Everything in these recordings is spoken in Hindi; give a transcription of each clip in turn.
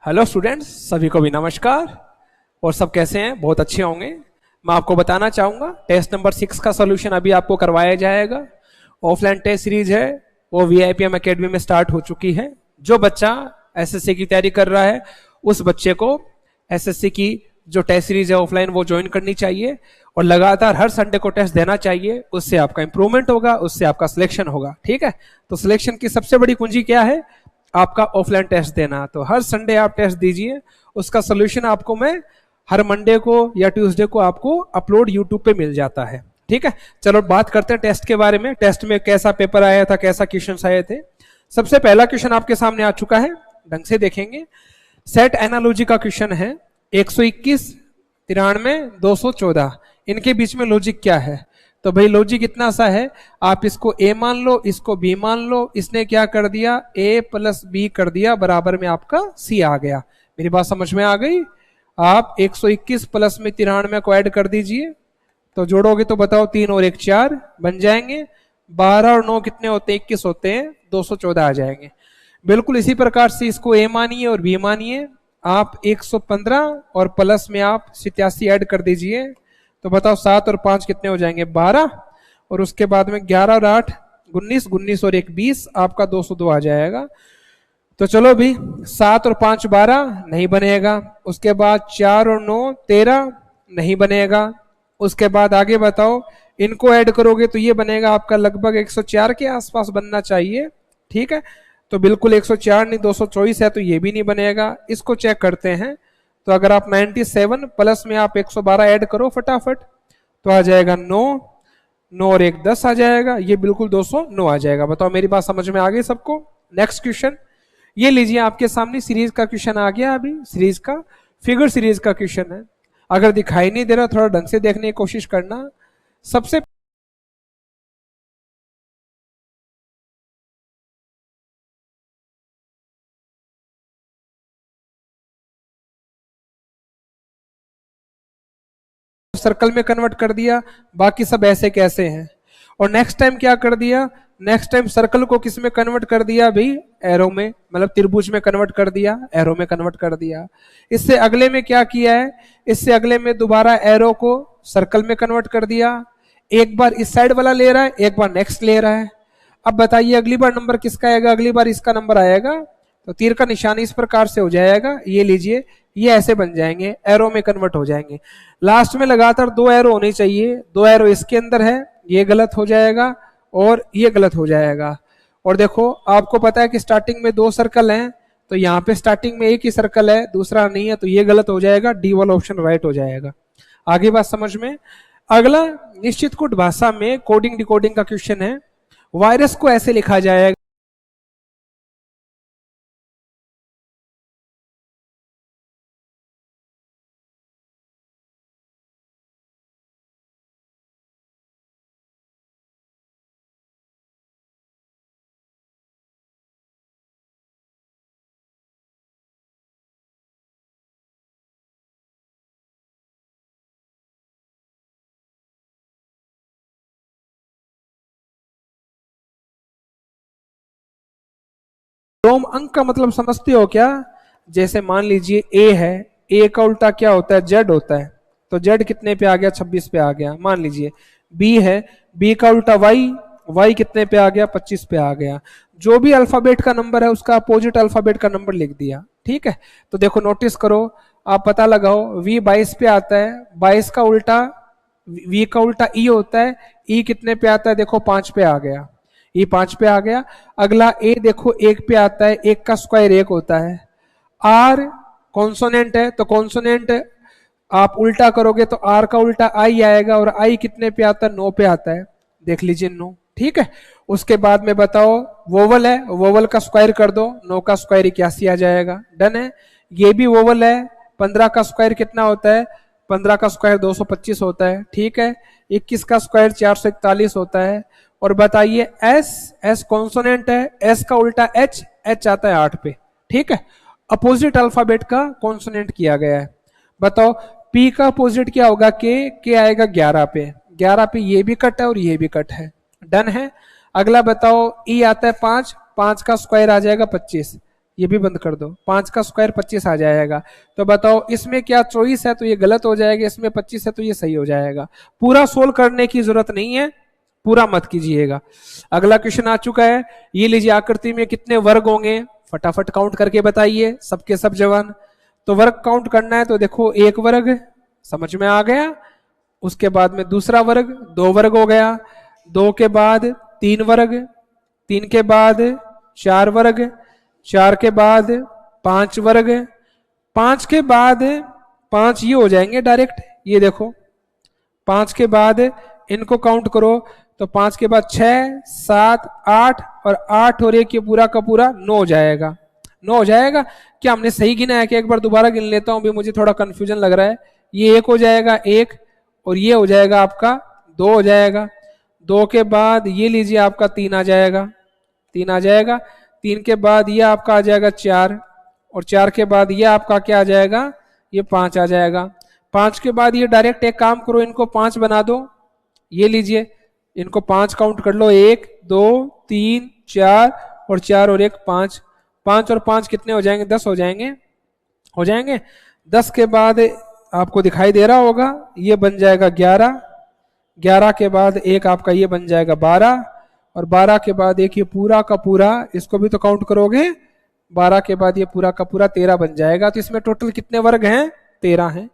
हेलो स्टूडेंट्स, सभी को भी नमस्कार। और सब कैसे हैं? बहुत अच्छे होंगे। मैं आपको बताना चाहूँगा टेस्ट नंबर 6 का सॉल्यूशन अभी आपको करवाया जाएगा। ऑफलाइन टेस्ट सीरीज है वो वीआईपीएम एकेडमी में स्टार्ट हो चुकी है। जो बच्चा एसएससी की तैयारी कर रहा है उस बच्चे को एसएससी की जो टेस्ट सीरीज है ऑफलाइन वो ज्वाइन करनी चाहिए और लगातार हर संडे को टेस्ट देना चाहिए। उससे आपका इंप्रूवमेंट होगा, उससे आपका सिलेक्शन होगा। ठीक है, तो सिलेक्शन की सबसे बड़ी कुंजी क्या है? आपका ऑफलाइन टेस्ट देना। तो हर संडे आप टेस्ट दीजिए, उसका सोल्यूशन आपको मैं हर मंडे को या ट्यूसडे को आपको अपलोड यूट्यूब पे मिल जाता है। ठीक है, चलो बात करते हैं टेस्ट के बारे में। टेस्ट में कैसा पेपर आया था, कैसा क्वेश्चन आए थे। सबसे पहला क्वेश्चन आपके सामने आ चुका है, ढंग से देखेंगे। सेट एनालॉजी का क्वेश्चन है। 121, 93, 214, इनके बीच में लॉजिक क्या है? तो भाई लॉजिक इतना सा है, आप इसको ए मान लो, इसको बी मान लो। इसने क्या कर दिया? ए प्लस बी कर दिया, बराबर में आपका सी आ गया। मेरी बात समझ में आ गई? आप 121 प्लस में 93 को ऐड कर दीजिए, तो जोड़ोगे तो बताओ 3 और 1 4 बन जाएंगे। 12 और 9 कितने होते हैं? 21 होते हैं, 214 आ जाएंगे। बिल्कुल इसी प्रकार से इसको ए मानिए और बी मानिए। आप 115 और प्लस में आप 87 ऐड कर दीजिए, तो बताओ 7 और 5 कितने हो जाएंगे? 12। और उसके बाद में 11 और 8 19, 19 और 1 20, आपका 202 आ जाएगा। तो चलो भी 7 और 5 12 नहीं बनेगा। उसके बाद 4 और 9 13 नहीं बनेगा। उसके बाद आगे बताओ, इनको ऐड करोगे तो ये बनेगा आपका लगभग 104 के आसपास बनना चाहिए। ठीक है, तो बिल्कुल 104 नहीं, 224 है, तो ये भी नहीं बनेगा। इसको चेक करते हैं। तो अगर आप 97 प्लस में आप 112 ऐड करो फटाफट, तो आ जाएगा 9, 9 और 1 10 आ जाएगा। ये बिल्कुल 209 आ जाएगा। बताओ मेरी बात समझ में आ गई सबको? नेक्स्ट क्वेश्चन ये लीजिए, आपके सामने सीरीज का क्वेश्चन आ गया। अभी सीरीज का फिगर सीरीज का क्वेश्चन है। अगर दिखाई नहीं दे रहा, थोड़ा ढंग से देखने की कोशिश करना। सबसे सर्कल में कन्वर्ट कर दिया, बाकी सब ऐसे कैसे हैं। और नेक्स्ट टाइम क्या कर दिया? नेक्स्ट टाइम सर्कल को किस में कन्वर्ट कर दिया भाई? एरो में, मतलब त्रिभुज में कन्वर्ट कर दिया, एरो में कन्वर्ट कर दिया। इससे अगले में क्या किया है? इससे अगले में दोबारा एरो को सर्कल में कन्वर्ट कर दिया। एक बार इस साइड वाला ले रहा है, एक बार नेक्स्ट ले रहा है। अब बताइए अगली बार नंबर किसका आएगा? अगली बार इसका नंबर आएगा। तो तीर का निशान इस प्रकार से हो जाएगा। ये लीजिए, ये ऐसे बन जाएंगे, एरो में कन्वर्ट हो जाएंगे। लास्ट में लगातार 2 एरो होने चाहिए। 2 एरो इसके अंदर है, ये गलत हो जाएगा और ये गलत हो जाएगा। और देखो आपको पता है कि स्टार्टिंग में 2 सर्कल हैं, तो यहाँ पे स्टार्टिंग में एक ही सर्कल है, दूसरा नहीं है, तो ये गलत हो जाएगा। डी वाला ऑप्शन राइट हो जाएगा। आगे बात समझ में? अगला निश्चित कूट भाषा में कोडिंग डिकोडिंग का क्वेश्चन है। वायरस को ऐसे लिखा जाएगा। रोम अंक का मतलब समझते हो क्या? जैसे मान लीजिए ए है, ए का उल्टा क्या होता है? जेड होता है। तो जेड कितने पे आ गया? 26 पे आ गया। मान लीजिए बी है, बी का उल्टा वाई, वाई कितने पे आ गया? 25 पे आ गया। जो भी अल्फाबेट का नंबर है उसका अपोजिट अल्फाबेट का नंबर लिख दिया। ठीक है, तो देखो नोटिस करो, आप पता लगाओ। वी 22 पे आता है, 22 का उल्टा वी का उल्टा ई होता है। ई कितने पे आता है? देखो 5 पे आ गया। ये 5 पे आ गया। अगला ए देखो 1 पे आता है, 1 का स्क्वायर 1 होता है। आर कॉन्सोनेंट है, तो कॉन्सोनेंट आप उल्टा करोगे तो आर का उल्टा आई आएगा, और आई कितने पे आता है? 9 पे आता है। देख लीजिए 9। ठीक है, उसके बाद में बताओ वोवल है, वोवल का स्क्वायर कर दो, 9 का स्क्वायर 81 आ जाएगा। डन है। ये भी वोवल है, 15 का स्क्वायर कितना होता है? 15 का स्क्वायर 225 होता है। ठीक है, 21 का स्क्वायर 441 होता है। और बताइए एस, एस कॉन्सोनेंट है, एस का उल्टा एच, एच आता है 8 पे। ठीक है, अपोजिट अल्फाबेट का कॉन्सोनेंट किया गया है। बताओ पी का अपोजिट क्या होगा? के आएगा 11 पे। 11 पे ये भी कट है और ये भी कट है। डन है। अगला बताओ ई आता है 5, 5 का स्क्वायर आ जाएगा 25। ये भी बंद कर दो, 5 का स्क्वायर 25 आ जाएगा। तो बताओ इसमें क्या चॉइस है, तो ये गलत हो जाएगा, इसमें 25 है तो ये सही हो जाएगा। पूरा सोल्व करने की जरूरत नहीं है, पूरा मत कीजिएगा। अगला क्वेश्चन आ चुका है, ये लीजिए आकृति में कितने वर्ग होंगे, फटाफट काउंट करके बताइए सबके सब जवान। तो वर्ग काउंट करना है तो देखो, एक वर्ग समझ में आ गया, उसके बाद में दूसरा वर्ग, 2 वर्ग हो गया, 2 के बाद 3 वर्ग, 3 के बाद 4 वर्ग, 4 के बाद 5 वर्ग, 5 के बाद 5 ये हो जाएंगे डायरेक्ट, ये देखो 5 के बाद इनको काउंट करो तो 5 के बाद 6 7 8 और 8 और 1 ये पूरा का पूरा 9 हो जाएगा। 9 हो जाएगा। क्या हमने सही गिना है कि एक बार दोबारा गिन लेता हूं, भी मुझे थोड़ा कंफ्यूजन लग रहा है। ये 1 हो जाएगा 1 और ये हो जाएगा आपका 2 हो जाएगा। 2 के बाद ये लीजिए आपका 3 आ जाएगा, 3 आ जाएगा। 3 के बाद ये आपका आ जाएगा 4 और 4 के बाद ये आपका क्या आ जाएगा, ये 5 आ जाएगा। 5 के बाद ये डायरेक्ट एक काम करो, इनको 5 बना दो, ये लीजिए इनको 5 काउंट कर लो, 1 2 3 4 और 4 और 1 5, 5 और 5 कितने हो जाएंगे, 10 हो जाएंगे, हो जाएंगे। 10 के बाद आपको दिखाई दे रहा होगा ये बन जाएगा 11, 11 के बाद एक आपका ये बन जाएगा 12 और 12 के बाद एक ये पूरा का पूरा, इसको भी तो काउंट करोगे, 12 के बाद ये पूरा का पूरा 13 बन जाएगा। तो इसमें टोटल कितने वर्ग हैं, 13 हैं।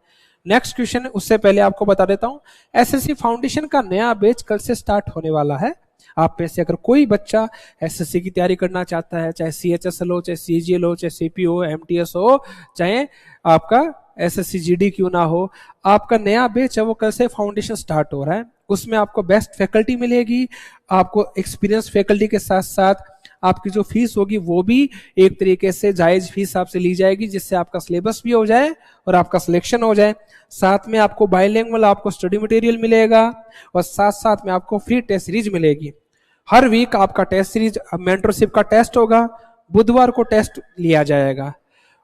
नेक्स्ट क्वेश्चन, उससे पहले आपको बता देता हूं, एसएससी फाउंडेशन का नया बैच कल से स्टार्ट होने वाला है। आप में से अगर कोई बच्चा एसएससी की तैयारी करना चाहता है, चाहे सीएचएसएल हो, चाहे सीजीएल हो, चाहे सीपी हो, एमटीएस हो, चाहे आपका एसएससी जीडी क्यों ना हो, आपका नया बैच है वो कल से फाउंडेशन स्टार्ट हो रहा है। उसमें आपको बेस्ट फैकल्टी मिलेगी, आपको एक्सपीरियंस फैकल्टी के साथ साथ आपकी जो फीस होगी वो भी एक तरीके से जायज फीस आपसे ली जाएगी, जिससे आपका सिलेबस भी हो जाए और आपका सिलेक्शन हो जाए। साथ में आपको बाइलिंगुअल आपको स्टडी मटेरियल मिलेगा और साथ साथ में आपको फ्री टेस्ट सीरीज मिलेगी। हर वीक आपका टेस्ट सीरीज, मेंटरशिप का टेस्ट होगा, बुधवार को टेस्ट लिया जाएगा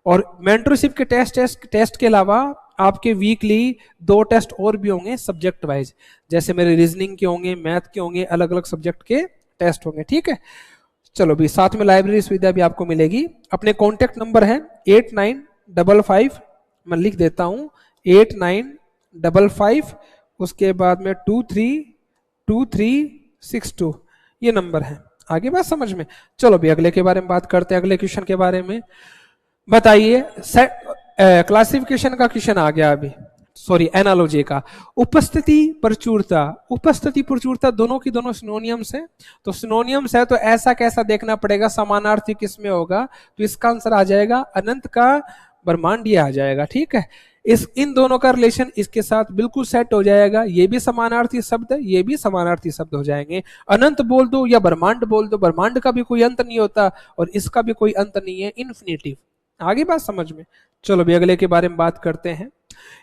और मेंटरशिप के टेस्ट के अलावा आपके वीकली 2 टेस्ट और भी होंगे सब्जेक्ट वाइज, जैसे मेरे रीजनिंग के होंगे, मैथ के होंगे, अलग अलग सब्जेक्ट के टेस्ट होंगे। ठीक है, चलो भी साथ में लाइब्रेरी सुविधा भी आपको मिलेगी। अपने कॉन्टेक्ट नंबर है 8955, मैं लिख देता हूं 8955, उसके बाद में 232362, ये नंबर है। आगे बात समझ में? चलो भी अगले के बारे में बात करते हैं, अगले क्वेश्चन के बारे में बताइए। क्लासिफिकेशन का क्वेश्चन आ गया अभी, सॉरी एनालॉजी का। उपस्थिति प्रचुरता, उपस्थिति प्रचुरता दोनों की दोनों सिनोनियम्स है, तो सिनोनियम्स है तो ऐसा कैसा देखना पड़ेगा, समानार्थी किसमें होगा, तो इसका आंसर आ जाएगा अनंत का ब्रह्मांडीय आ जाएगा। ठीक है, इन दोनों का रिलेशन इसके साथ बिल्कुल सेट हो जाएगा। ये भी समानार्थी शब्द है, ये भी समानार्थी शब्द हो जाएंगे। अनंत बोल दो या ब्रह्मांड बोल दो, ब्रह्मांड का भी कोई अंत नहीं होता और इसका भी कोई अंत नहीं है, इन्फिनिटिव। आगे बात समझ में? चलो भी अगले के बारे में बात करते हैं।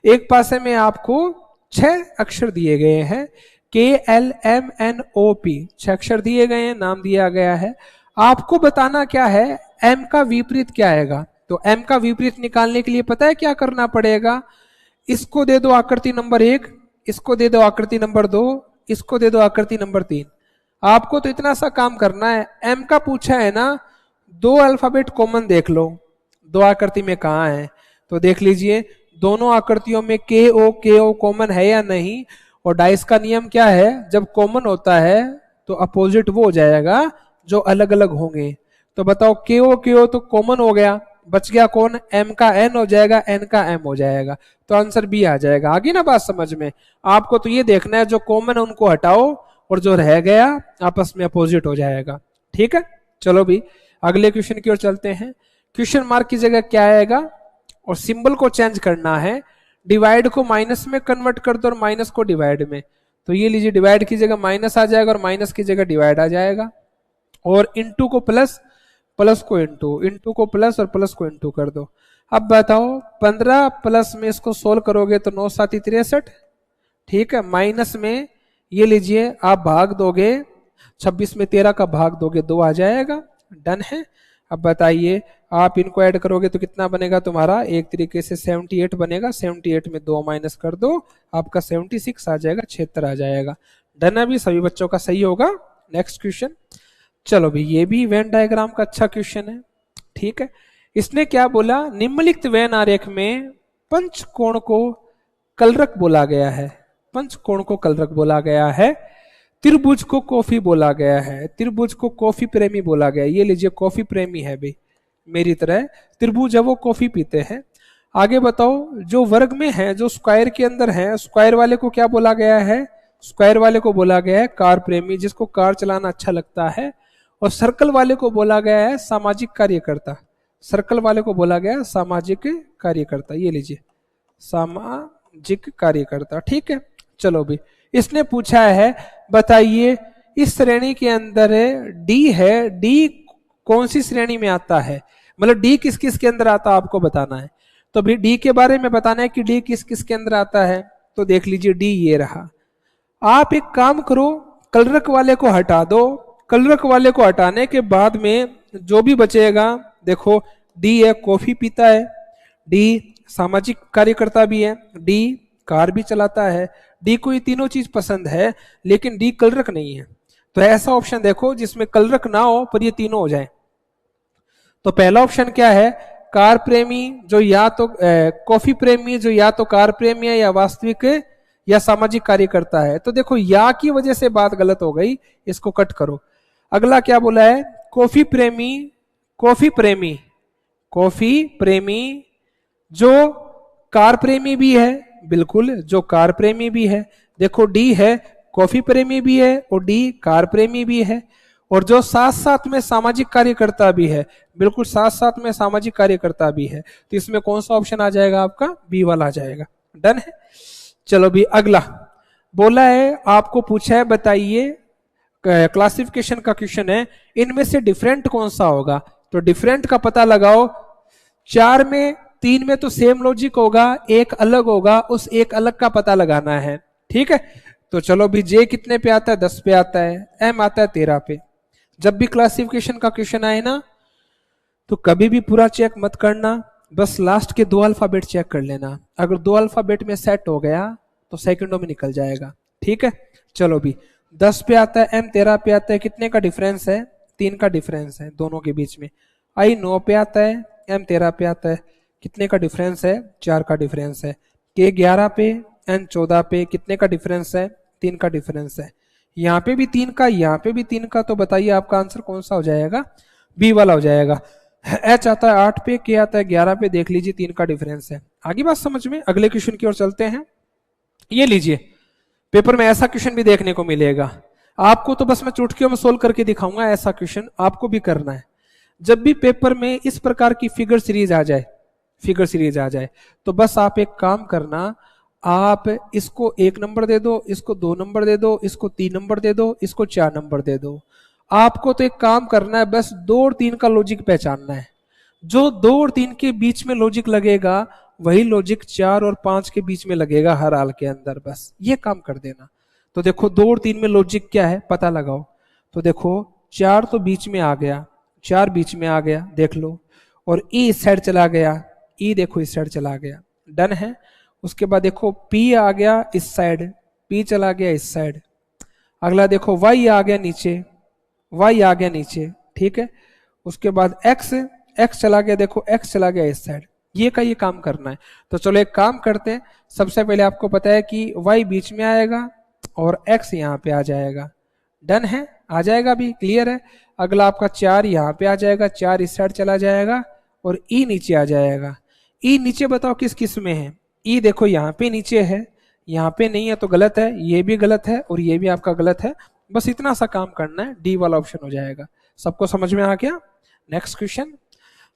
एक पासे में आपको 6 अक्षर दिए गए हैं, KLMNOP, 6 अक्षर दिए गए हैं, नाम दिया गया है। आपको बताना क्या है, M का विपरीत क्या आएगा। तो M का विपरीत निकालने के लिए पता है क्या करना पड़ेगा, इसको दे दो आकृति नंबर 1, इसको दे दो आकृति नंबर 2, इसको दे दो आकृति नंबर 3। आपको तो इतना सा काम करना है। M का पूछा है ना, 2 अल्फाबेट कॉमन देख लो, 2 आकृति में कहाँ है, तो देख लीजिए दोनों आकृतियों में KO कॉमन है या नहीं। और डाइस का नियम क्या है, जब कॉमन होता है तो अपोजिट वो हो जाएगा जो अलग अलग होंगे। तो बताओ KO तो कॉमन हो गया, बच गया कौन, M का N हो जाएगा, N का M हो जाएगा, तो आंसर B आ जाएगा। आगे ना बात समझ में? आपको तो ये देखना है जो कॉमन है उनको हटाओ और जो रह गया आपस में अपोजिट हो जाएगा। ठीक है, चलो भी अगले क्वेश्चन की ओर चलते हैं। क्वेश्चन मार्क की जगह क्या आएगा और सिंबल को चेंज करना है, डिवाइड को माइनस में कन्वर्ट कर दो और माइनस को डिवाइड में। तो ये लीजिए डिवाइड की जगह माइनस आ जाएगा और माइनस की जगह डिवाइड आ जाएगा। और इंटू को प्लस, प्लस को इंटू, इंटू को प्लस और प्लस को इंटू कर दो। अब बताओ 15 प्लस में इसको सोल्व करोगे तो 9 7 63। ठीक है, माइनस में ये लीजिए आप भाग दोगे, 26 में 13 का भाग दोगे 2 आ जाएगा। डन है। अब बताइए आप इनको ऐड करोगे तो कितना बनेगा तुम्हारा, एक तरीके से 78 बनेगा। 78 में 2 माइनस कर दो, आपका 76 आ जाएगा, 76 आ जाएगा। डन है भी, सभी बच्चों का सही होगा। नेक्स्ट क्वेश्चन, चलो भी ये भी वेन डायग्राम का अच्छा क्वेश्चन है। ठीक है। इसने क्या बोला, निम्नलिखित वेन आरेख में पंचकोण को कलरक बोला गया है, पंचकोण को कलरक बोला गया है, त्रिभुज को कॉफी बोला गया है, त्रिभुज को कॉफी प्रेमी बोला गया है। ये लीजिए कॉफी प्रेमी है भाई, मेरी तरह त्रिभुज है वो कॉफी पीते हैं। आगे बताओ, जो वर्ग में है, जो स्क्वायर के अंदर है, स्क्वायर वाले को क्या बोला गया है, स्क्वायर वाले को बोला गया है कार प्रेमी, जिसको कार चलाना अच्छा लगता है। और सर्कल वाले को बोला गया है सामाजिक कार्यकर्ता, सर्कल वाले को बोला गया है सामाजिक कार्यकर्ता। ये लीजिए सामाजिक कार्यकर्ता, ठीक है। चलो भी, इसने पूछा है बताइए इस श्रेणी के अंदर डी है, डी कौन सी श्रेणी में आता है, मतलब डी किस किस के अंदर आता है आपको बताना है। तो भी डी के बारे में बताना है कि डी किस किस के अंदर आता है। तो देख लीजिए डी ये रहा। आप एक काम करो, कलरक वाले को हटा दो, कलरक वाले को हटाने के बाद में जो भी बचेगा, देखो डी है कॉफी पीता है, डी सामाजिक कार्यकर्ता भी है, डी कार भी चलाता है, डी को ये तीनों चीज पसंद है, लेकिन डी कलरक नहीं है। तो ऐसा ऑप्शन देखो जिसमें कलरक ना हो पर ये तीनों हो जाए। तो पहला ऑप्शन क्या है, कार प्रेमी जो या तो कॉफी प्रेमी जो या तो कार प्रेमी है या वास्तविक या सामाजिक कार्यकर्ता है। तो देखो या की वजह से बात गलत हो गई, इसको कट करो। अगला क्या बोला है, कॉफी प्रेमी, कॉफी प्रेमी, कॉफी प्रेमी जो कार प्रेमी भी है, बिल्कुल जो कार प्रेमी भी है। देखो डी है कॉफी प्रेमी भी है और डी कार प्रेमी भी है, और जो साथ साथ में सामाजिक कार्यकर्ता भी है, बिल्कुल साथ साथ में सामाजिक कार्यकर्ता भी है। तो इसमें कौन सा ऑप्शन आ जाएगा आपका, बी वाला आ जाएगा। डन है। चलो भी अगला बोला है, आपको पूछा है बताइए, क्लासिफिकेशन का क्वेश्चन है, इनमें से डिफरेंट कौन सा होगा। तो डिफरेंट का पता लगाओ, 4 में 3 में तो सेम लॉजिक होगा, एक अलग होगा, उस एक अलग का पता लगाना है, ठीक है। तो चलो भी जे कितने पे आता है, 10 पे आता है, एम आता है 13 पे। जब भी क्लासिफिकेशन का क्वेश्चन आए ना तो कभी भी पूरा चेक मत करना, बस लास्ट के 2 अल्फाबेट चेक कर लेना। अगर 2 अल्फाबेट में सेट हो गया तो सेकंडों में निकल जाएगा, ठीक है। चलो भी 10 पे आता है, एम 13 पे आता है, कितने का डिफरेंस है, 3 का डिफरेंस है दोनों के बीच में। आई 9 पे आता है, एम 13 पे आता है, कितने का डिफरेंस है, 4 का डिफरेंस है। के 11 पे, एन 14 पे, कितने का डिफरेंस है, 3 का डिफरेंस है। यहाँ पे भी 3 का, यहाँ पे भी 3 का। तो बताइए आपका आंसर कौन सा हो जाएगा, बी वाला हो जाएगा। एच आता है 8 पे, के आता है 11 पे, देख लीजिए 3 का डिफरेंस है। आगे बात समझ में, अगले क्वेश्चन की ओर चलते हैं। ये लीजिए, पेपर में ऐसा क्वेश्चन भी देखने को मिलेगा आपको, तो बस मैं चुटकियों में सोल्व करके दिखाऊंगा, ऐसा क्वेश्चन आपको भी करना है। जब भी पेपर में इस प्रकार की फिगर सीरीज आ जाए, फिगर सीरीज आ जाए, तो बस आप एक काम करना, आप इसको 1 नंबर दे दो, इसको 2 नंबर दे दो, इसको 3 नंबर दे दो, इसको 4 नंबर दे दो। आपको तो एक काम करना है, बस 2 और 3 का लॉजिक पहचानना है। जो 2 और 3 के बीच में लॉजिक लगेगा वही लॉजिक 4 और 5 के बीच में लगेगा हर हाल के अंदर, बस ये काम कर देना। तो देखो 2 और 3 में लॉजिक क्या है पता लगाओ। तो देखो 4 तो बीच में आ गया, 4 बीच में आ गया, देख लो, और ई इस साइड चला गया, ई देखो इस साइड चला गया, डन है। उसके बाद देखो पी आ गया इस साइड, पी चला गया इस साइड। अगला देखो वाई आ गया नीचे, वाई आ गया नीचे, ठीक है। उसके बाद एक्स, एक्स चला गया, देखो एक्स चला गया इस साइड। ये का ये काम करना है। तो चलो एक काम करते हैं, सबसे पहले आपको पता है कि वाई बीच में आएगा और एक्स यहाँ पे आ जाएगा, डन है, आ जाएगा भी, क्लियर है। अगला आपका 4 यहाँ पे आ जाएगा, 4 इस साइड चला जाएगा और ई नीचे आ जाएगा। ई नीचे बताओ किस किस में है, ई देखो यहाँ पे नीचे है, यहाँ पे नहीं है तो गलत है, ये भी गलत है और ये भी आपका गलत है। बस इतना सा काम करना है, डी वाला ऑप्शन हो जाएगा। सबको समझ में आ गया। नेक्स्ट क्वेश्चन,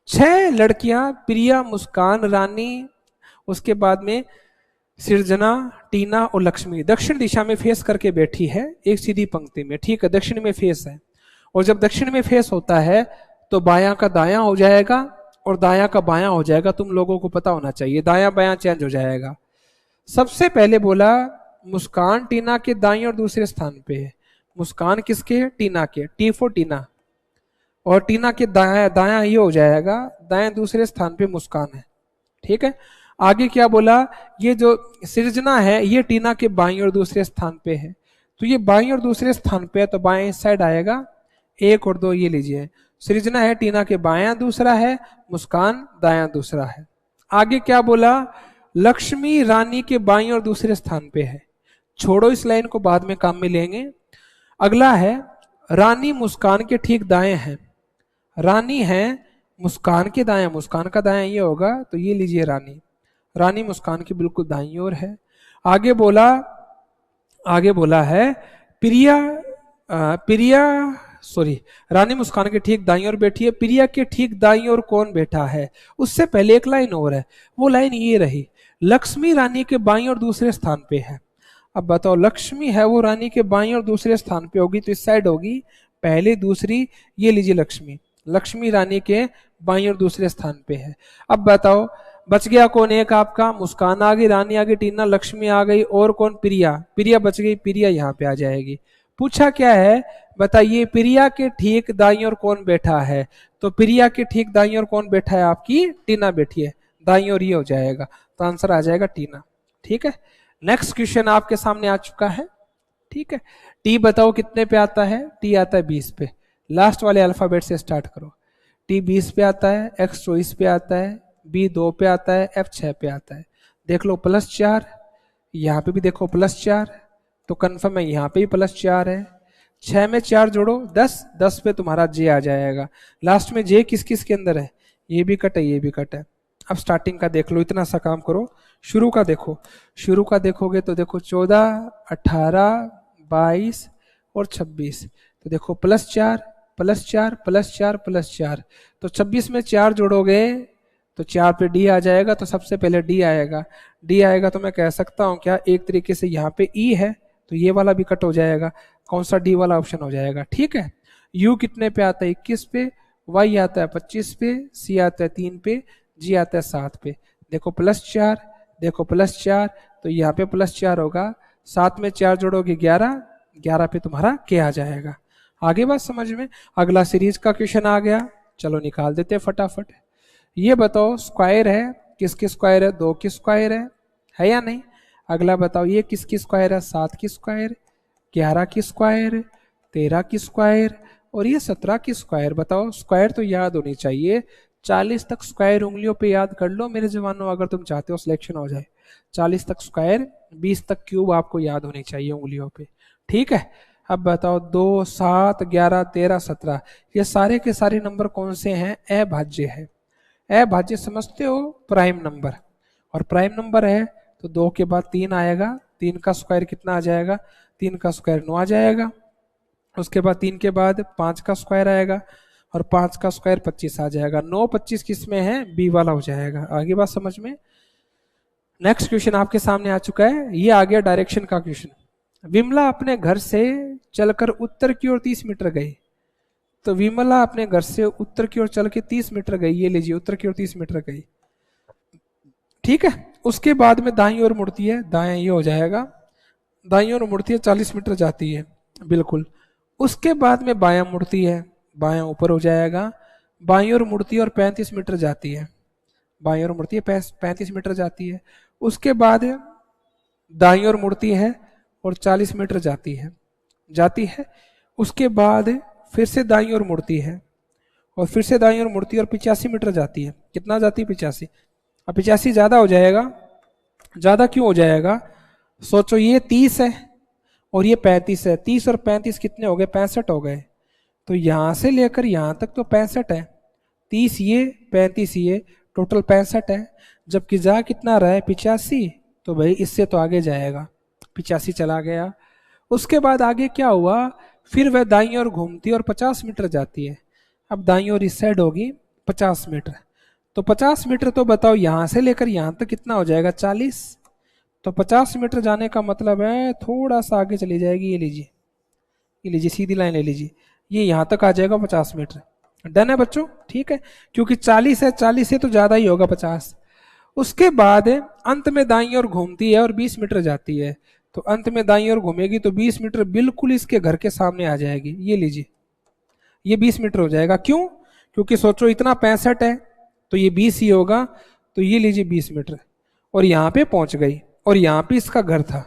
6 लड़कियां प्रिया, मुस्कान, रानी, उसके बाद में सृजना, टीना और लक्ष्मी दक्षिण दिशा में फेस करके बैठी है एक सीधी पंक्ति में, ठीक है। दक्षिण में फेस है, और जब दक्षिण में फेस होता है तो बायां का दायां हो जाएगा और दायां का बायां हो जाएगा। तुम लोगों को पता होना चाहिए, दायां बायां चेंज हो जाएगा। सबसे पहले बोला मुस्कान टीना के दाएं और दूसरे स्थान पे है। मुस्कान किसके, टीना के, टी फॉर टीना, और टीना के दायां दायां ये हो जाएगा, दाएं दूसरे स्थान पे मुस्कान है, ठीक है। आगे क्या बोला, ये जो सृजना है ये टीना के बाईं और दूसरे स्थान पे है। तो ये बाईं और दूसरे स्थान पे है तो बाएं इस साइड आएगा, 1 और 2 ये लीजिए। सृजना है टीना के बायां दूसरा है, मुस्कान दायां दूसरा है। आगे क्या बोला, लक्ष्मी रानी के बाईं और दूसरे स्थान पे है। छोड़ो इस लाइन को, बाद में काम में लेंगे। अगला है रानी मुस्कान के ठीक दाएं है। रानी है मुस्कान के दाएं, मुस्कान का दाएं ये होगा, तो ये लीजिए रानी, रानी मुस्कान की बिल्कुल दाईं ओर है। आगे बोला है प्रिया, प्रिया सॉरी, रानी मुस्कान के ठीक दाईं ओर बैठी है। प्रिया के ठीक दाईं ओर कौन बैठा है, उससे पहले एक लाइन और है, वो लाइन ये रही, लक्ष्मी रानी के बाईं और दूसरे स्थान पे है। अब बताओ, लक्ष्मी है वो रानी के बाईं और दूसरे स्थान पे होगी, तो इस साइड होगी पहले दूसरी, ये लीजिए लक्ष्मी, लक्ष्मी रानी के बाईं और दूसरे स्थान पे है। अब बताओ बच गया कौन, एक आपका मुस्कान आ गई, रानी आ गई, टीना, लक्ष्मी आ गई, और कौन, प्रिया, प्रिया बच गई, प्रिया यहाँ पे आ जाएगी। पूछा क्या है, बताइए प्रिया के ठीक दाईं ओर कौन बैठा है, तो प्रिया के ठीक दाईं ओर कौन बैठा है, आपकी टीना बैठी है, दाईं ओर ये हो जाएगा, तो आंसर आ जाएगा टीना। ठीक है, नेक्स्ट क्वेश्चन आपके सामने आ चुका है। ठीक है, टी बताओ कितने पे आता है, टी आता है 20 पे, लास्ट वाले अल्फाबेट से स्टार्ट करो। टी 20 पे आता है, एक्स 24 पे आता है, बी 2 पे आता है, एफ 6 पे आता है। देख लो +4, यहाँ पे भी देखो +4, तो कन्फर्म है यहाँ पे भी +4 है। 6 में 4 जोड़ो 10, 10 पे तुम्हारा जे आ जाएगा। लास्ट में जे किस किस के अंदर है, ये भी कट है, ये भी कट है। अब स्टार्टिंग का देख लो, इतना सा काम करो, शुरू का देखो, शुरू का देखोगे तो देखो 14, 18, 22 और 26, तो देखो +4 +4 +4 +4, तो 26 में 4 जोड़ोगे तो 4 पे डी आ जाएगा, तो सबसे पहले डी आएगा। डी आएगा तो मैं कह सकता हूं क्या, एक तरीके से यहाँ पे ई है, तो ये वाला भी कट हो जाएगा, कौन सा, डी वाला ऑप्शन हो जाएगा। ठीक है, यू कितने पे आता है, 21 पे, वाई आता है 25 पे, सी आता है 3 पे, जी आता है 7 पे। देखो +4, देखो +4, तो यहाँ पे +4 होगा, 7 में 4 जोड़ोगे 11, 11 पे तुम्हारा क्या आ जाएगा। आगे बात समझ में। अगला सीरीज का क्वेश्चन आ गया, चलो निकाल देते हैं फटाफट। ये बताओ स्क्वायर है, किसकी स्क्वायर है, 2 की स्क्वायर है या नहीं। अगला बताओ ये किसकी स्क्वायर है, 7 की स्क्वायर, 11 की स्क्वायर, 13 की स्क्वायर, और ये 17 की स्क्वायर। बताओ स्क्वायर तो याद होनी चाहिए, 40 तक स्क्वायर उंगलियों पे याद कर लो मेरे जवानों, अगर तुम चाहते हो सिलेक्शन हो जाए। 40 तक स्क्वायर, 20 तक क्यूब आपको याद होनी चाहिए उंगलियों पे। ठीक है, अब बताओ 2, 7, 11, 13, 17, ये सारे के सारे नंबर कौन से हैं, अभाज्य है। अभाज्य समझते हो, प्राइम नंबर, और प्राइम नंबर है तो 2 के बाद 3 आएगा, 3 का स्क्वायर कितना आ जाएगा, 3 का स्क्वायर 9 आ जाएगा। उसके बाद 3 के बाद 5 का स्क्वायर आएगा, और 5 का स्क्वायर 25 आ जाएगा। 9, 25 किस में है, बी वाला हो जाएगा। आगे बात समझ में। नेक्स्ट क्वेश्चन आपके सामने आ चुका है, ये आ गया डायरेक्शन का क्वेश्चन। विमला अपने घर से चलकर उत्तर की ओर 30 मीटर गई, तो विमला अपने घर से उत्तर की ओर चल के 30 मीटर गई, ये लीजिए उत्तर की ओर 30 मीटर गई। ठीक है, उसके बाद में दाईं ओर मुड़ती है, दाएं ये हो जाएगा, दाईं ओर मुड़ती है 40 मीटर जाती है, बिल्कुल। उसके बाद में बायां मुड़ती है, बायां ऊपर हो जाएगा, बाईं ओर मुड़ती है और 35 मीटर जाती है, बाईं ओर मुड़ती है 35 मीटर जाती है। उसके बाद दाईं ओर मुड़ती है और 40 मीटर जाती है। उसके बाद फिर से दाईं ओर मुड़ती है, और फिर से दाईं ओर मुड़ती है और 85 मीटर जाती है। कितना जाती है, 85। अब 85 ज्यादा हो जाएगा, ज्यादा क्यों हो जाएगा, सोचो ये 30 है और ये 35 है, 30 और 35 कितने हो गए, 65 हो गए। तो यहां से लेकर यहां तक तो 65 है, 30 ये 35 ये, टोटल 65 है। जबकि जा कितना रहा है, 85, तो भाई इससे तो आगे जाएगा, 85 चला गया। उसके बाद आगे क्या हुआ, फिर वह दाईं ओर घूमती है और 50 मीटर जाती है। अब दाईं ओर इस साइड होगी 50 मीटर, तो 50 मीटर तो बताओ यहां से लेकर यहां तक कितना हो जाएगा, 40। तो 50 मीटर जाने का मतलब है थोड़ा सा आगे चली जाएगी, ये लीजिए, ये लीजिए सीधी लाइन ले लीजिए, ये यहां तक आ जाएगा 50 मीटर। डन है बच्चों, ठीक है, क्योंकि 40 है, 40 से तो ज्यादा ही होगा 50। उसके बाद अंत में दाईं ओर घूमती है और 20 मीटर जाती है, तो अंत में दाईं ओर घूमेगी तो 20 मीटर बिल्कुल इसके घर के सामने आ जाएगी, ये लीजिए, ये 20 मीटर हो जाएगा। क्यों, क्योंकि सोचो इतना 65 है तो ये 20 ही होगा, तो ये लीजिए 20 मीटर, और यहाँ पे पहुंच गई, और यहाँ पे इसका घर था।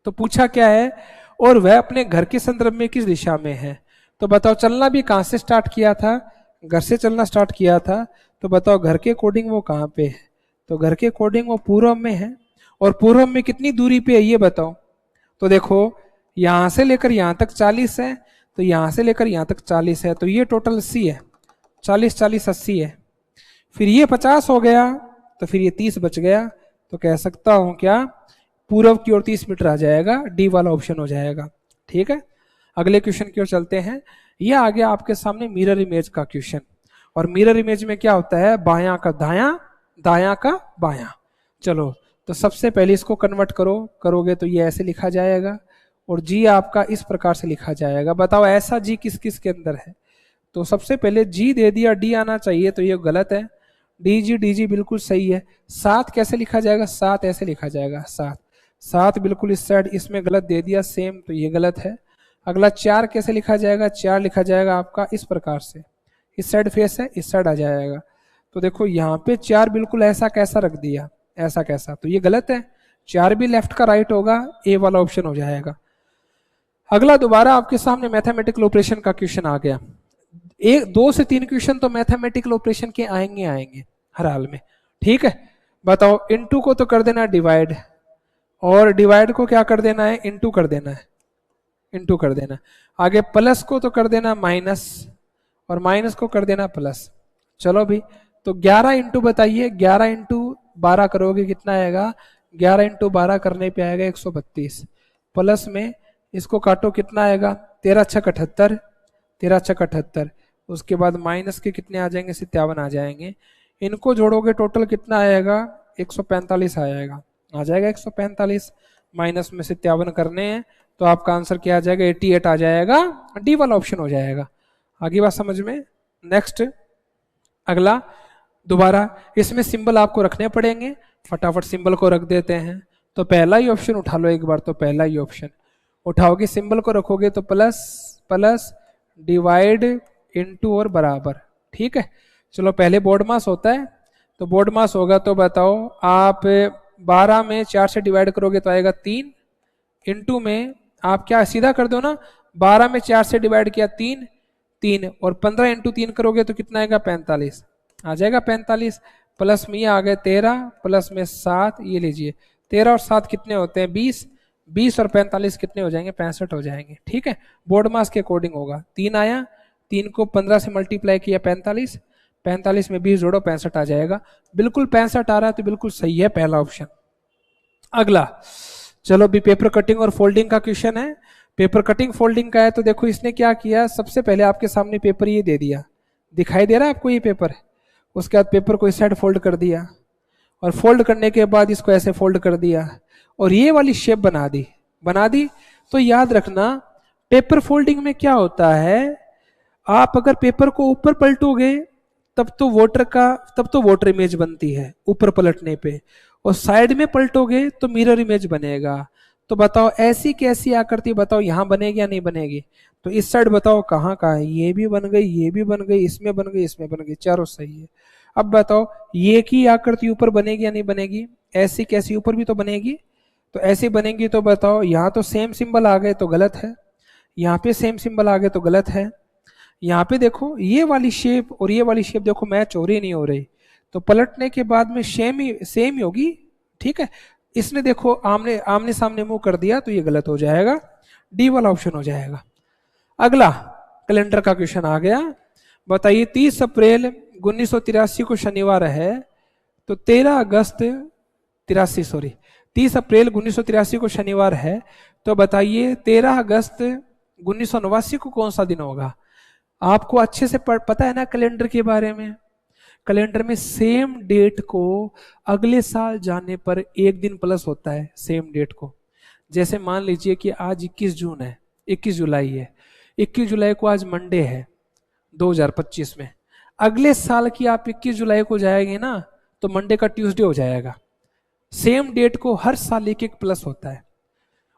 तो पूछा क्या है, और वह अपने घर के संदर्भ में किस दिशा में है, तो बताओ चलना भी कहाँ से स्टार्ट किया था, घर से चलना स्टार्ट किया था। तो बताओ घर के अकॉर्डिंग वो कहाँ पे है, तो घर के अकॉर्डिंग वो पूर्व में है। और पूर्व में कितनी दूरी पे है ये बताओ। तो देखो यहां से लेकर यहां तक 40 है, तो यहां से लेकर यहां तक 40 है, तो ये टोटल 80 है। 40 40 80 है। फिर ये 50 हो गया, तो फिर ये 30 बच गया। तो कह सकता हूं क्या, पूर्व की ओर 30 मीटर आ जाएगा, डी वाला ऑप्शन हो जाएगा। ठीक है, अगले क्वेश्चन की ओर चलते हैं। यह आ गया आपके सामने मिरर इमेज का क्वेश्चन। और मिरर इमेज में क्या होता है, बायां का दायां, दायां का बायां। चलो तो सबसे पहले इसको कन्वर्ट करोगे तो ये ऐसे लिखा जाएगा, और जी आपका इस प्रकार से लिखा जाएगा। बताओ ऐसा जी किस किस के अंदर है। तो सबसे पहले जी दे दिया, डी आना चाहिए, तो ये गलत है। डी जी बिल्कुल सही है। 7 कैसे लिखा जाएगा, 7 ऐसे लिखा जाएगा, 7 7 बिल्कुल इस साइड, इसमें गलत दे दिया सेम, तो ये गलत है। अगला 4 कैसे लिखा जाएगा, 4 लिखा जाएगा आपका इस प्रकार से, इस साइड फेस है, इस साइड आ जाएगा। तो देखो यहाँ पे 4 बिल्कुल ऐसा कैसा रख दिया, ऐसा कैसा, तो ये गलत है। 4 भी लेफ्ट का राइट होगा, ए वाला ऑप्शन हो जाएगा। अगला दोबारा आपके सामने मैथमेटिकल ऑपरेशन का क्वेश्चन आ गया। 2 से 3 क्वेश्चन तो मैथमेटिकल ऑपरेशन के आएंगे हर हाल में। ठीक है, बताओ इनटू को तो कर देना डिवाइड, और डिवाइड को क्या कर देना है, इनटू कर देना है, इनटू कर देना। आगे प्लस को तो कर देना माइनस, और माइनस को कर देना प्लस। चलो भी, तो 11 इंटू बताइए, 11 इंटू 12 करोगे कितना आएगा, 11 इंटू 12 करने पे आएगा 132। प्लस में इसको काटो कितना आएगा, 13 छक 78, 13 छक 78। उसके बाद माइनस के कितने आ जाएंगे, 57 आ जाएंगे। इनको जोड़ोगे टोटल कितना आएगा, 145 आएगा, आ जाएगा 145। माइनस में 57 करने हैं, तो आपका आंसर क्या आ जाएगा, 88 आ जाएगा, डी वाला ऑप्शन हो जाएगा। आगे बात समझ में। नेक्स्ट अगला, दोबारा इसमें सिंबल आपको रखने पड़ेंगे, फटाफट सिंबल को रख देते हैं। तो पहला ही ऑप्शन उठा लो एक बार, तो पहला ही ऑप्शन उठाओगे, सिंबल को रखोगे तो प्लस प्लस डिवाइड इनटू और बराबर। ठीक है, चलो पहले बोर्ड मास होता है, तो बोर्ड मास होगा, तो बताओ आप 12 में 4 से डिवाइड करोगे तो आएगा 3, इनटू में आप क्या सीधा कर दो ना, 12 में 4 से डिवाइड किया 3, 3 और 15 इंटू 3 करोगे तो कितना आएगा, 45 आ जाएगा, 45। प्लस में ये आ गए 13, प्लस में 7, ये लीजिए 13 और 7 कितने होते हैं, 20, 20 और 45 कितने हो जाएंगे, 65 हो जाएंगे। ठीक है, बोर्ड मास के अकॉर्डिंग होगा। 3 आया, 3 को 15 से मल्टीप्लाई किया 45, 45 में 20 जोड़ो 65 आ जाएगा। बिल्कुल 65 आ रहा है, तो बिल्कुल सही है पहला ऑप्शन। अगला चलो भी पेपर कटिंग और फोल्डिंग का क्वेश्चन है। पेपर कटिंग फोल्डिंग का है, तो देखो इसने क्या किया, सबसे पहले आपके सामने पेपर ये दे दिया, दिखाई दे रहा है आपको ये पेपर। उसके बाद पेपर को इस साइड फोल्ड कर दिया, और फोल्ड करने के बाद इसको ऐसे फोल्ड कर दिया, और ये वाली शेप बना दी। तो याद रखना पेपर फोल्डिंग में क्या होता है, आप अगर पेपर को ऊपर पलटोगे तब तो वोटर इमेज बनती है ऊपर पलटने पे, और साइड में पलटोगे तो मिरर इमेज बनेगा। तो बताओ ऐसी कैसी आकृति, बताओ यहां बनेगी या नहीं बनेगी। तो इस साइड बताओ कहाँ कहाँ है, ये भी बन गई, ये भी बन गई, इसमें बन गई, इसमें बन गई, चारों सही है। अब बताओ ये की आकृति ऊपर बनेगी या नहीं बनेगी, ऐसी कैसी ऊपर भी तो बनेगी। तो ऐसी बनेगी, तो बताओ यहाँ तो सेम सिंबल आ गए तो गलत है, यहाँ पे सेम सिंबल आ गए तो गलत है। यहाँ पे देखो ये वाली शेप और ये वाली शेप देखो मैच हो रही नहीं हो रही, तो पलटने के बाद में सेम ही होगी। ठीक है, इसने देखो आमने सामने मुंह कर दिया, तो ये गलत हो जाएगा, डी वाला ऑप्शन हो जाएगा। अगला कैलेंडर का क्वेश्चन आ गया। बताइए 30 अप्रैल 1983 को शनिवार है, तो 30 अप्रैल 1983 को शनिवार है, तो बताइए 13 अगस्त 1989 को कौन सा दिन होगा। आपको अच्छे से पता है ना कैलेंडर के बारे में। कैलेंडर में सेम डेट को अगले साल जाने पर एक दिन प्लस होता है सेम डेट को। जैसे मान लीजिए कि आज 21 जून है, 21 जुलाई है, 21 जुलाई को आज मंडे है 2025 में। अगले साल की आप 21 जुलाई को जाएंगे ना, तो मंडे का ट्यूसडे हो जाएगा। सेम डेट को हर साल एक एक प्लस होता है।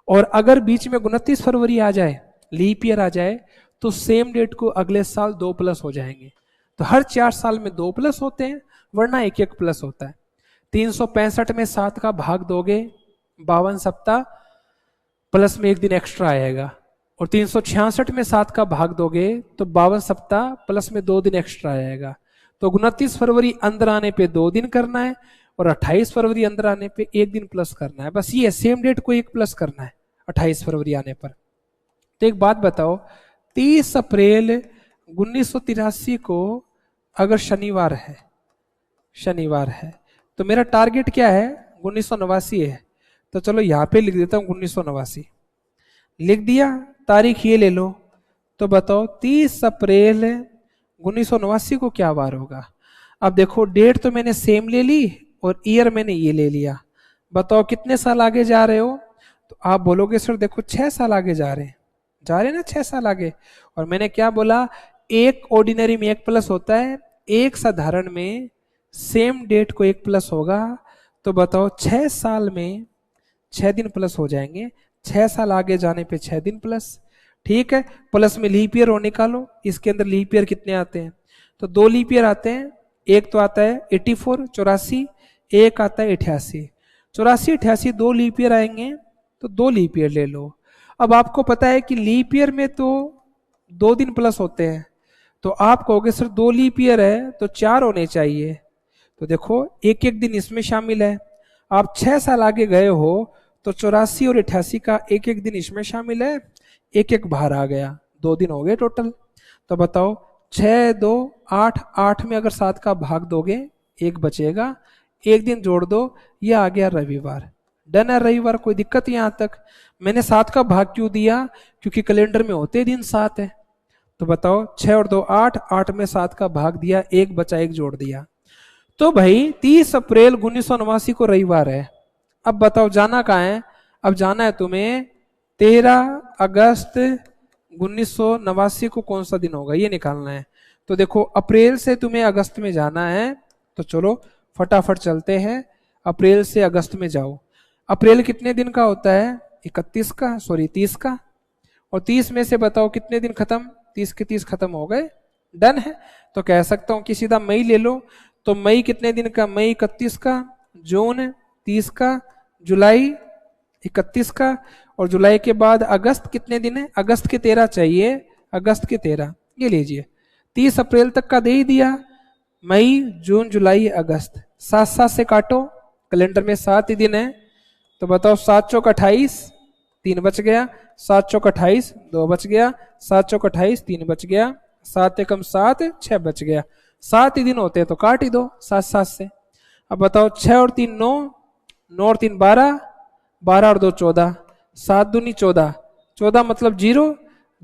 और अगर बीच में 29 फरवरी आ जाए, लीप ईयर आ जाए, तो सेम डेट को अगले साल 2 प्लस हो जाएंगे। तो हर 4 साल में 2 प्लस होते हैं, वरना एक एक प्लस होता है। 365 में 7 का भाग दोगे, 52 सप्ताह, प्लस में एक दिन एक्स्ट्रा आएगा, और 366 में 7 का भाग दोगे तो 52 सप्ताह प्लस में 2 दिन एक्स्ट्रा आएगा। तो 29 फरवरी अंदर आने पे 2 दिन करना है और 28 फरवरी अंदर आने पे 1 दिन प्लस करना है। बस ये सेम डेट को 1 प्लस करना है 28 फरवरी आने पर। तो एक बात बताओ, 30 अप्रैल 1983 को अगर शनिवार है तो मेरा टारगेट क्या है? 1989 है। तो चलो यहाँ पे लिख देता हूँ 1989, लिख दिया। तारीख ये ले लो। तो बताओ 30 अप्रैल 1989 को क्या वार होगा? अब देखो डेट तो मैंने सेम ले ली और ईयर मैंने ये ले लिया। बताओ कितने साल आगे जा रहे हो? तो आप बोलोगे सर देखो 6 साल आगे जा रहे हैं ना, 6 साल आगे। और मैंने क्या बोला? एक ऑर्डिनरी में 1 प्लस होता है, एक साधारण में सेम डेट को 1 प्लस होगा। तो बताओ 6 साल में 6 दिन प्लस हो जाएंगे, 6 साल आगे जाने पे 6 दिन प्लस। ठीक है, प्लस में लीप ईयर और निकालो। इसके अंदर लीप ईयर कितने आते हैं? तो 2 लीप ईयर आते हैं। एक तो आता है 84 84, एक आता है 88 84 88, 2 लीप ईयर आएंगे तो 2 लीप ईयर ले लो। अब आपको पता है कि लीप ईयर में तो 2 दिन प्लस होते हैं, तो आप कहोगे सर 2 लीप ईयर है तो 4 होने चाहिए। तो देखो एक एक दिन इसमें शामिल है। आप 6 साल आगे गए हो तो 84 और 88 का एक एक दिन इसमें शामिल है, एक एक बाहर आ गया, 2 दिन हो गए टोटल। तो बताओ 6 2 8, 8 में अगर 7 का भाग दोगे 1 बचेगा, 1 दिन जोड़ दो, ये आ गया रविवार। डन है रविवार, कोई दिक्कत यहाँ तक? मैंने 7 का भाग क्यों दिया? क्योंकि कैलेंडर में होते दिन 7 है। तो बताओ 6 और 2 8, 8 में 7 का भाग दिया, 1 बचा, 1 जोड़ दिया। तो भाई 30 अप्रैल 1989 को रविवार है। अब बताओ जाना कहाँ है? अब जाना है तुम्हें 13 अगस्त 1989 को कौन सा दिन होगा ये निकालना है। तो देखो अप्रैल से तुम्हें अगस्त में जाना है, तो चलो फटाफट चलते हैं, अप्रैल से अगस्त में जाओ। अप्रैल कितने दिन का होता है? 30 का। और 30 में से बताओ कितने दिन खत्म? 30 के 30 खत्म हो गए। डन है। तो कह सकता हूं कि सीधा मई ले लो। तो मई कितने दिन का? मई 31 का, जून 30 का, जुलाई 31 का, और जुलाई के बाद अगस्त कितने दिन है? अगस्त के 13 चाहिए, अगस्त के 13 ये लीजिए। 30 अप्रैल तक का दे ही दिया, मई जून जुलाई अगस्त, 7 से काटो, कैलेंडर में 7 ही दिन है। तो बताओ 7 चौक 28, 3 बच गया, 7 चौक 28, 2 बच गया, 7 चौक 28, 3 बच गया, 7 एकम 7, 6 बच गया। 7 ही दिन होते हैं तो काट ही दो 7 से। अब बताओ 6 और 3 9, 9 और 3 12, 12 और 2 14, 7 दूनी 14, 14 मतलब 0,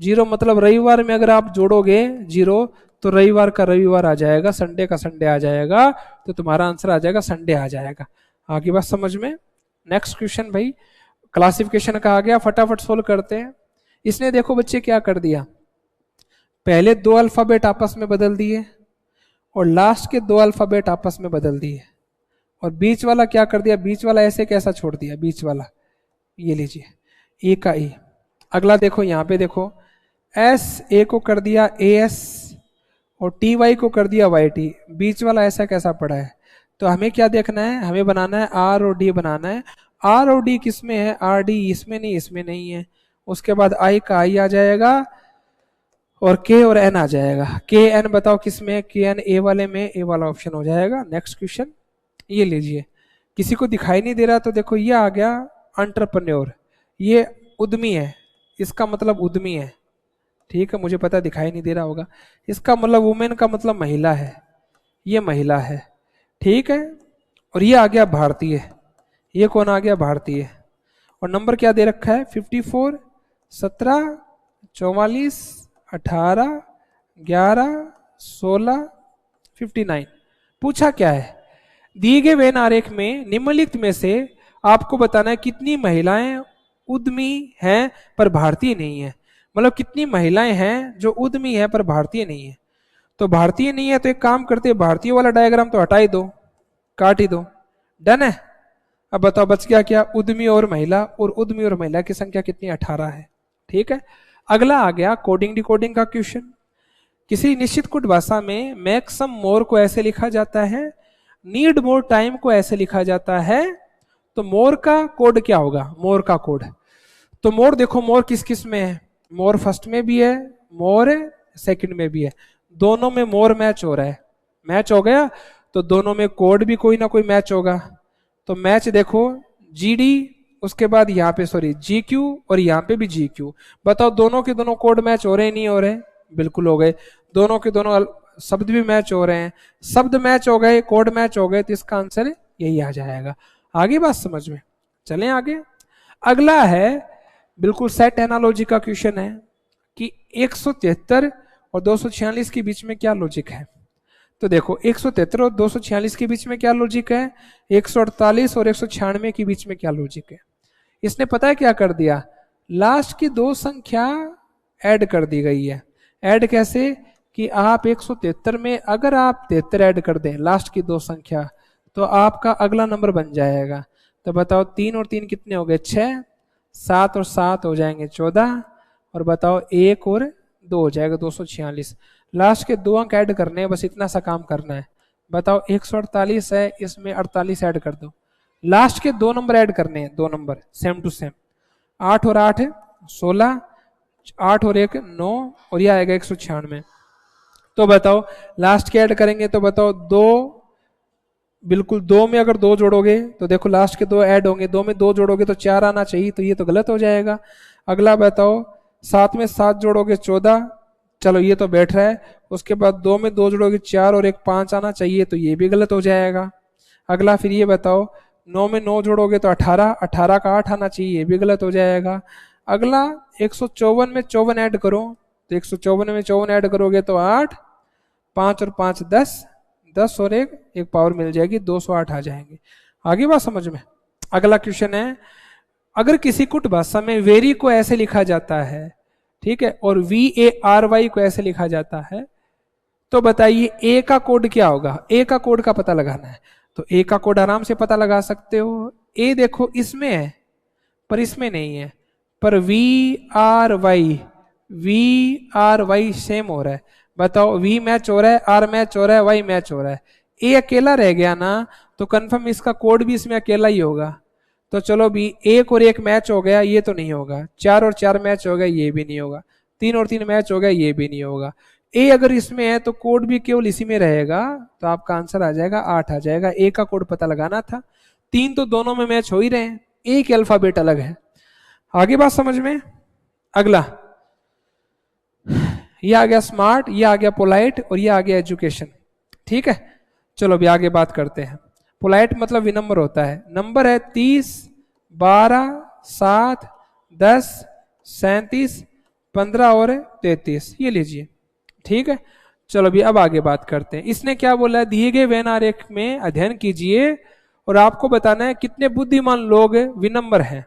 0 मतलब रविवार में अगर आप जोड़ोगे 0 तो रविवार का रविवार आ जाएगा, संडे का संडे आ जाएगा, तो तुम्हारा आंसर आ जाएगा संडे आ जाएगा। आगे बात समझ में? नेक्स्ट क्वेश्चन भाई क्लासिफिकेशन का आ गया, फटाफट सोल्व करते हैं। इसने देखो बच्चे क्या कर दिया, पहले 2 अल्फाबेट आपस में बदल दिए और लास्ट के 2 अल्फाबेट आपस में बदल दिए, और बीच वाला क्या कर दिया? बीच वाला ऐसे कैसा छोड़ दिया? बीच वाला ये लीजिए, ए का ए। अगला देखो यहाँ पे देखो, एस ए को कर दिया ए एस और टी वाई को कर दिया वाई टी, बीच वाला ऐसा कैसा पड़ा है? तो हमें क्या देखना है? हमें बनाना है आर और डी बनाना है। आर और डी किस में है? आर डी इसमें नहीं, इसमें नहीं है। उसके बाद आई का आई आ जाएगा और के और एन आ जाएगा। के एन बताओ किस में है? के एन ए वाले में, ए वाला ऑप्शन हो जाएगा। नेक्स्ट क्वेश्चन ये लीजिए, किसी को दिखाई नहीं दे रहा तो देखो ये आ गया एंटरप्रेन्योर, ये उद्यमी है, इसका मतलब उद्यमी है। ठीक है, मुझे पता दिखाई नहीं दे रहा होगा। इसका मतलब वुमेन का मतलब महिला है, ये महिला है। ठीक है, और ये आ गया भारतीय, ये कौन आ गया? भारतीय। और नंबर क्या दे रखा है? 54 17 44 18 11 16 59। पूछा क्या है? दिए गए वेन आरेख में निम्नलिखित में से आपको बताना है कितनी महिलाएं उद्यमी हैं पर भारतीय नहीं है। मतलब कितनी महिलाएं हैं जो उद्यमी है पर भारतीय नहीं है। तो भारतीय नहीं है तो एक काम करते हैं, भारतीय वाला डायग्राम तो हटा ही दो, काट ही दो। डन है। अब बताओ बच गया क्या? उद्यमी और महिला, और उद्यमी और महिला की संख्या कितनी? 18 है। ठीक है, अगला आ गया कोडिंग डिकोडिंग का क्वेश्चन। किसी निश्चित कुट भाषा में मैक्सम मोर को ऐसे लिखा जाता है, नीड मोर टाइम को ऐसे लिखा जाता है। तो मोर का कोड क्या होगा? मोर का कोड, तो मोर देखो मोर किस किस में है? मोर फर्स्ट में भी है, मोर सेकंड में भी है, दोनों में मोर मैच हो रहा है, मैच हो गया तो दोनों में कोड भी कोई ना कोई मैच होगा। तो मैच देखो जीडी, उसके बाद यहाँ पे सॉरी जी क्यू और यहाँ पे भी जी क्यू। बताओ दोनों के दोनों कोड मैच हो रहे हैं नहीं हो रहे? बिल्कुल हो गए। दोनों के दोनों शब्द भी मैच हो रहे हैं, शब्द मैच हो गए, कोड मैच हो गए, तो इसका आंसर यही आ जाएगा। आगे बात समझ में, चलें आगे। अगला है बिल्कुल सेट एनालॉजी का क्वेश्चन है कि 173 और 246 के बीच में क्या लॉजिक है। तो देखो 173 और 246 के बीच में क्या लॉजिक है, 148 और 196 के बीच में क्या लॉजिक है। इसने पता है क्या कर दिया, लास्ट की दो संख्या ऐड कर दी गई है। ऐड कैसे कि आप 173 में अगर आप 73 ऐड कर दें लास्ट की दो संख्या, तो आपका अगला नंबर बन जाएगा। तो बताओ 3 और 3 कितने हो गए 6, 7 और 7 हो जाएंगे 14, और बताओ 1 और 2 हो जाएगा 246। लास्ट के दो अंक ऐड करने हैं, बस इतना सा काम करना है। बताओ 148 है, इसमें 48 ऐड कर दो। लास्ट के दो नंबर ऐड करने हैं, दो नंबर सेम टू सेम, 8 और 8 16, 8 और 1 9, और यह आएगा 196। तो बताओ लास्ट के ऐड करेंगे तो बताओ 2, बिल्कुल 2 में अगर 2 जोड़ोगे तो देखो लास्ट के 2 ऐड होंगे, 2 में 2 जोड़ोगे तो 4 आना चाहिए, तो ये तो गलत हो जाएगा। अगला बताओ 7 में 7 जोड़ोगे 14, चलो ये तो बैठ रहा है। उसके बाद 2 में 2 जोड़ोगे 4 और 1 5 आना चाहिए, तो ये भी गलत हो जाएगा। अगला फिर ये बताओ 9 में 9 जोड़ोगे तो 18, 18 का 8 आना चाहिए, ये भी गलत हो जाएगा। अगला 154 में 54 ऐड करो, तो 154 में 54 ऐड करोगे तो 8, 5 और 5 10, 10 और 1 पावर मिल जाएगी, 208 आ जाएंगे। आगे बात समझ में। अगला क्वेश्चन है, अगर किसी कुट भाषा में वेरी को ऐसे लिखा जाता है, ठीक है, और VARY को ऐसे लिखा जाता है, तो बताइए ए का कोड क्या होगा। ए का कोड का पता लगाना है, तो ए का कोड आराम से पता लगा सकते हो। ए देखो इसमें है पर इसमें नहीं है, पर VRY सेम हो रहा है। बताओ V मैच हो रहा है, R मैच हो रहा है, Y मैच हो रहा है, ए अकेला रह गया ना, तो कंफर्म इसका कोड भी इसमें अकेला ही होगा। तो चलो भी 1 और 1 मैच हो गया, ये तो नहीं होगा। 4 और 4 मैच हो गया, ये भी नहीं होगा। 3 और 3 मैच हो गया, ये भी नहीं होगा। ए अगर इसमें है तो कोड भी केवल इसी में रहेगा, तो आपका आंसर आ जाएगा 8 आ जाएगा। ए का कोड पता लगाना था। 3 तो दोनों में मैच हो ही रहे हैं, एक अल्फाबेट अलग है। आगे बात समझ में। अगला ये आ गया स्मार्ट, ये आ गया पोलाइट, और ये आ गया एजुकेशन। ठीक है, चलो अभी आगे बात करते हैं। पोलाइट मतलब विनम्र होता है। नंबर है 30, 12, 7, 10, 37, 15 और 33, ये लीजिए। ठीक है, चलो अभी अब आगे बात करते हैं। इसने क्या बोला, दिए गए वेन आरेख में अध्ययन कीजिए और आपको बताना है कितने बुद्धिमान लोग विनम्र हैं।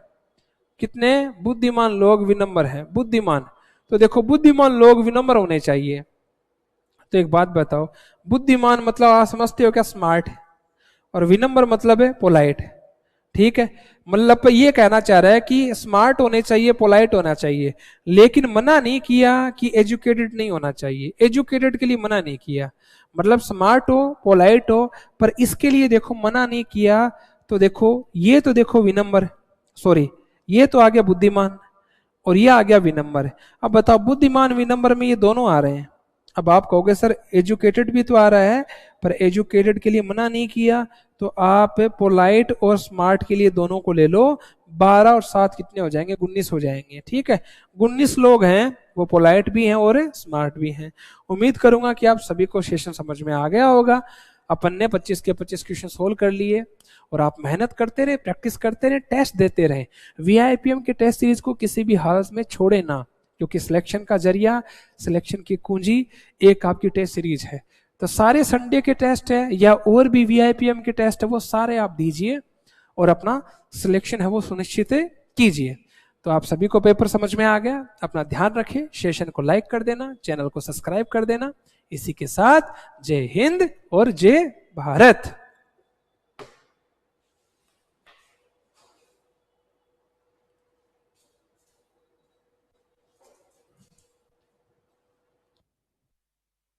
कितने बुद्धिमान लोग विनम्र हैं। बुद्धिमान, तो देखो बुद्धिमान लोग विनम्र होने चाहिए। तो एक बात बताओ, बुद्धिमान मतलब आप समझते हो क्या, स्मार्ट, और विनम्र मतलब है पोलाइट। ठीक है, मतलब ये कहना चाह रहा है कि स्मार्ट होने चाहिए, पोलाइट होना चाहिए, लेकिन मना नहीं किया कि एजुकेटेड नहीं होना चाहिए। एजुकेटेड के लिए मना नहीं किया, मतलब स्मार्ट हो पोलाइट हो, पर इसके लिए देखो मना नहीं किया। तो देखो ये तो देखो विनम्र, सॉरी ये तो आ गया बुद्धिमान और ये आ गया विनम्र। अब बताओ बुद्धिमान विनम्र में ये दोनों आ रहे हैं। अब आप कहोगे सर एजुकेटेड भी तो आ रहा है, पर एजुकेटेड के लिए मना नहीं किया, तो आप पोलाइट और स्मार्ट के लिए दोनों को ले लो। 12 और 7 कितने हो जाएंगे, 19 हो जाएंगे। ठीक है, 19 लोग हैं, वो पोलाइट भी हैं और स्मार्ट भी हैं। उम्मीद करूंगा कि आप सभी को सेशन समझ में आ गया होगा। अपन ने 25 के 25 क्वेश्चन सोल्व कर लिए, और आप मेहनत करते रहे, प्रैक्टिस करते रहे, टेस्ट देते रहे। VIPM के टेस्ट सीरीज को किसी भी हालत में छोड़े ना, क्योंकि सिलेक्शन का जरिया, सिलेक्शन की कुंजी एक आपकी टेस्ट सीरीज है। तो सारे संडे के टेस्ट है या और भी VIPM के टेस्ट है, वो सारे आप दीजिए और अपना सिलेक्शन है वो सुनिश्चित कीजिए। तो आप सभी को पेपर समझ में आ गया। अपना ध्यान रखें, सेशन को लाइक कर देना, चैनल को सब्सक्राइब कर देना। इसी के साथ जय हिंद और जय भारत।